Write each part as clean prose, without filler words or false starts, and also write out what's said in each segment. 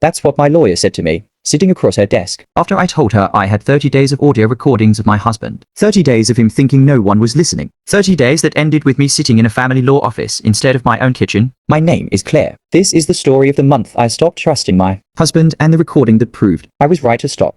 That's what my lawyer said to me, sitting across her desk, after I told her I had 30 days of audio recordings of my husband. 30 days of him thinking no one was listening. 30 days that ended with me sitting in a family law office instead of my own kitchen. My name is Claire. This is the story of the month I stopped trusting my husband and the recording that proved I was right to stop.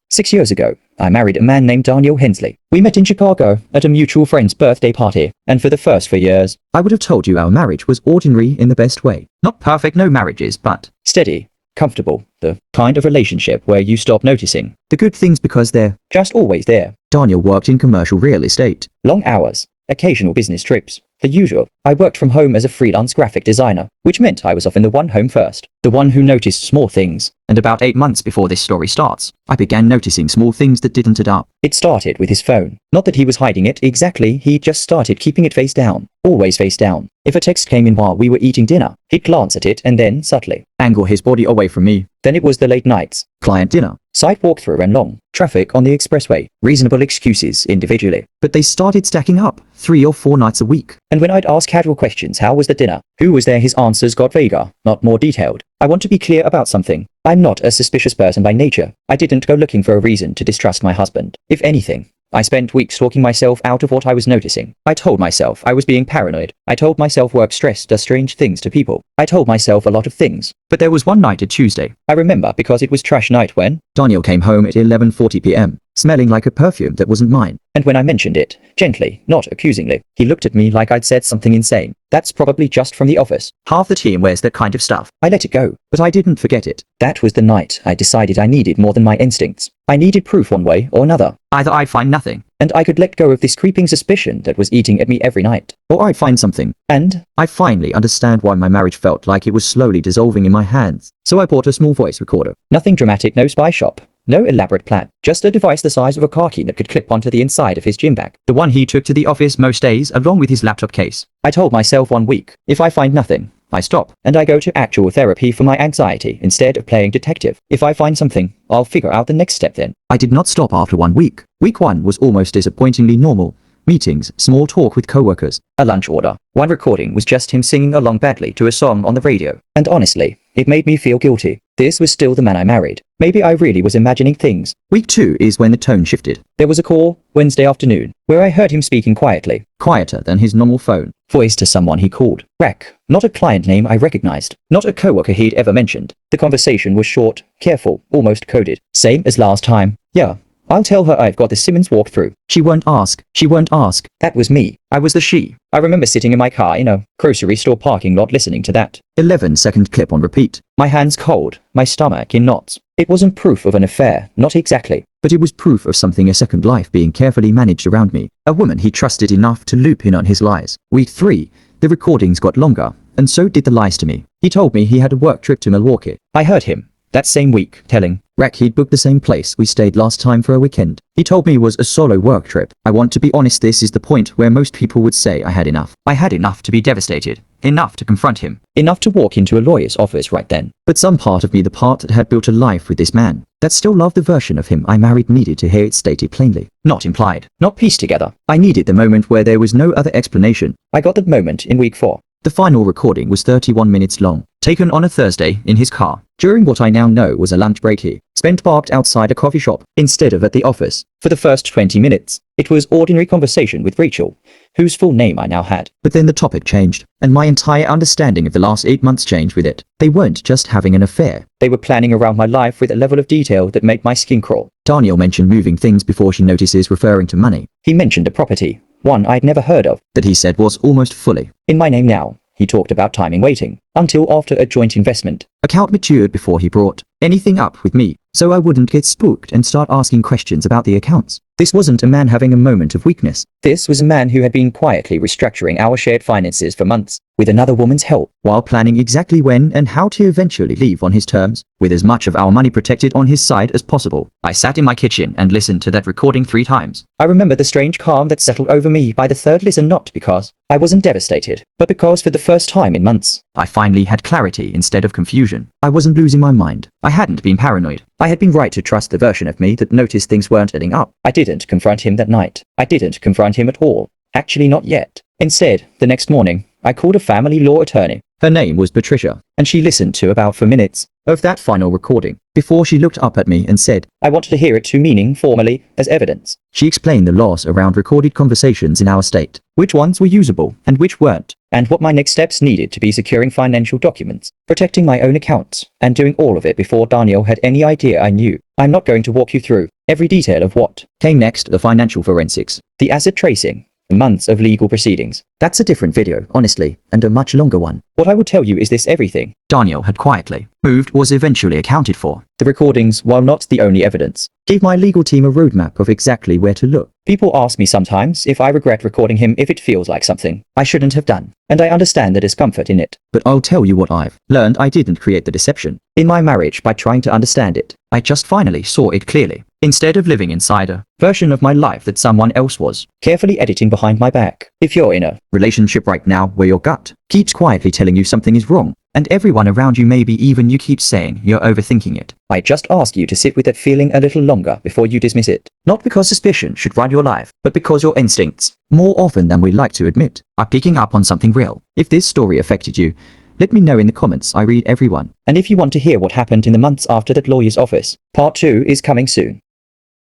6 years ago, I married a man named Daniel Hensley. We met in Chicago at a mutual friend's birthday party, and for the first 4 years, I would have told you our marriage was ordinary in the best way. Not perfect, no marriages, but steady, comfortable, the kind of relationship where you stop noticing the good things because they're just always there. Daniel worked in commercial real estate. Long hours, occasional business trips, the usual. I worked from home as a freelance graphic designer, which meant I was often the one home first, the one who noticed small things. And about 8 months before this story starts, I began noticing small things that didn't add up. It started with his phone. Not that he was hiding it exactly, he just started keeping it face down. Always face down. If a text came in while we were eating dinner, he'd glance at it and then, subtly, angle his body away from me. Then it was the late nights, client dinner, site walkthrough and long traffic on the expressway. Reasonable excuses individually, but they started stacking up, 3 or 4 nights a week. And when I'd ask casual questions, how was the dinner? Who was there? His answers got vaguer, not more detailed. I want to be clear about something. I'm not a suspicious person by nature. I didn't go looking for a reason to distrust my husband. If anything, I spent weeks talking myself out of what I was noticing. I told myself I was being paranoid. I told myself work stress does strange things to people. I told myself a lot of things. But there was one night at Tuesday. I remember because it was trash night when Daniel came home at 11:40 p.m. smelling like a perfume that wasn't mine. And when I mentioned it, gently, not accusingly, he looked at me like I'd said something insane. That's probably just from the office. Half the team wears that kind of stuff. I let it go, but I didn't forget it. That was the night I decided I needed more than my instincts. I needed proof one way or another. Either I'd find nothing, and I could let go of this creeping suspicion that was eating at me every night, or I'd find something, and I finally understand why my marriage felt like it was slowly dissolving in my hands. So I bought a small voice recorder. Nothing dramatic, no spy shop. No elaborate plan, just a device the size of a car key that could clip onto the inside of his gym bag. The one he took to the office most days along with his laptop case. I told myself 1 week, if I find nothing, I stop, and I go to actual therapy for my anxiety instead of playing detective. If I find something, I'll figure out the next step then. I did not stop after 1 week. Week 1 was almost disappointingly normal. Meetings, small talk with coworkers, a lunch order. One recording was just him singing along badly to a song on the radio. And honestly, it made me feel guilty. This was still the man I married. Maybe I really was imagining things. Week 2 is when the tone shifted. There was a call, Wednesday afternoon, where I heard him speaking quietly, quieter than his normal phone voice to someone he called Rack. Not a client name I recognized, not a coworker he'd ever mentioned. The conversation was short, careful, almost coded. Same as last time. Yeah. I'll tell her I've got the Simmons walkthrough. She won't ask. She won't ask. That was me. I was the she. I remember sitting in my car in a grocery store parking lot listening to that 11-second clip on repeat. My hands cold, my stomach in knots. It wasn't proof of an affair, not exactly. But it was proof of something, a second life being carefully managed around me. A woman he trusted enough to loop in on his lies. Week 3, the recordings got longer, and so did the lies to me. He told me he had a work trip to Milwaukee. I heard him that same week telling Rack he'd booked the same place we stayed last time for a weekend. He told me it was a solo work trip. I want to be honest, this is the point where most people would say I had enough. I had enough to be devastated. Enough to confront him. Enough to walk into a lawyer's office right then. But some part of me, the part that had built a life with this man, that still loved the version of him I married, needed to hear it stated plainly. Not implied. Not pieced together. I needed the moment where there was no other explanation. I got that moment in week 4. The final recording was 31 minutes long, taken on a Thursday in his car, during what I now know was a lunch break he spent parked outside a coffee shop, instead of at the office. For the first 20 minutes, it was ordinary conversation with Rachel, whose full name I now had. But then the topic changed, and my entire understanding of the last 8 months changed with it. They weren't just having an affair. They were planning around my life with a level of detail that made my skin crawl. Daniel mentioned moving things before she notices, referring to money. He mentioned a property, one I'd never heard of, that he said was almost fully in my name now. He talked about timing waiting until after a joint investment account matured before he brought anything up with me, so I wouldn't get spooked and start asking questions about the accounts. This wasn't a man having a moment of weakness. This was a man who had been quietly restructuring our shared finances for months, with another woman's help, while planning exactly when and how to eventually leave on his terms, with as much of our money protected on his side as possible. I sat in my kitchen and listened to that recording 3 times. I remember the strange calm that settled over me by the third listen, not because I wasn't devastated, but because for the first time in months, I finally had clarity instead of confusion. I wasn't losing my mind. I hadn't been paranoid. I had been right to trust the version of me that noticed things weren't adding up. I didn't confront him that night. I didn't confront him at all. Actually, not yet. Instead, the next morning, I called a family law attorney. Her name was Patricia, and she listened to about 4 minutes of that final recording before she looked up at me and said, "I want to hear it to meaning formally as evidence." She explained the laws around recorded conversations in our state, which ones were usable and which weren't, and what my next steps needed to be: securing financial documents, protecting my own accounts, and doing all of it before Daniel had any idea I knew. I'm not going to walk you through every detail of what came next: the financial forensics, the asset tracing, the months of legal proceedings. That's a different video, honestly, and a much longer one. What I will tell you is this: everything Daniel had quietly moved was eventually accounted for. The recordings, while not the only evidence, gave my legal team a roadmap of exactly where to look. People ask me sometimes if I regret recording him, if it feels like something I shouldn't have done, and I understand the discomfort in it. But I'll tell you what I've learned: I didn't create the deception in my marriage by trying to understand it. I just finally saw it clearly, instead of living inside a version of my life that someone else was carefully editing behind my back. If you're in a relationship right now where your gut keeps quietly telling you something is wrong, and everyone around you, maybe even you, keep saying you're overthinking it, I just ask you to sit with that feeling a little longer before you dismiss it. Not because suspicion should run your life, but because your instincts, more often than we like to admit, are picking up on something real. If this story affected you, let me know in the comments. I read everyone. And if you want to hear what happened in the months after that lawyer's office, part 2 is coming soon.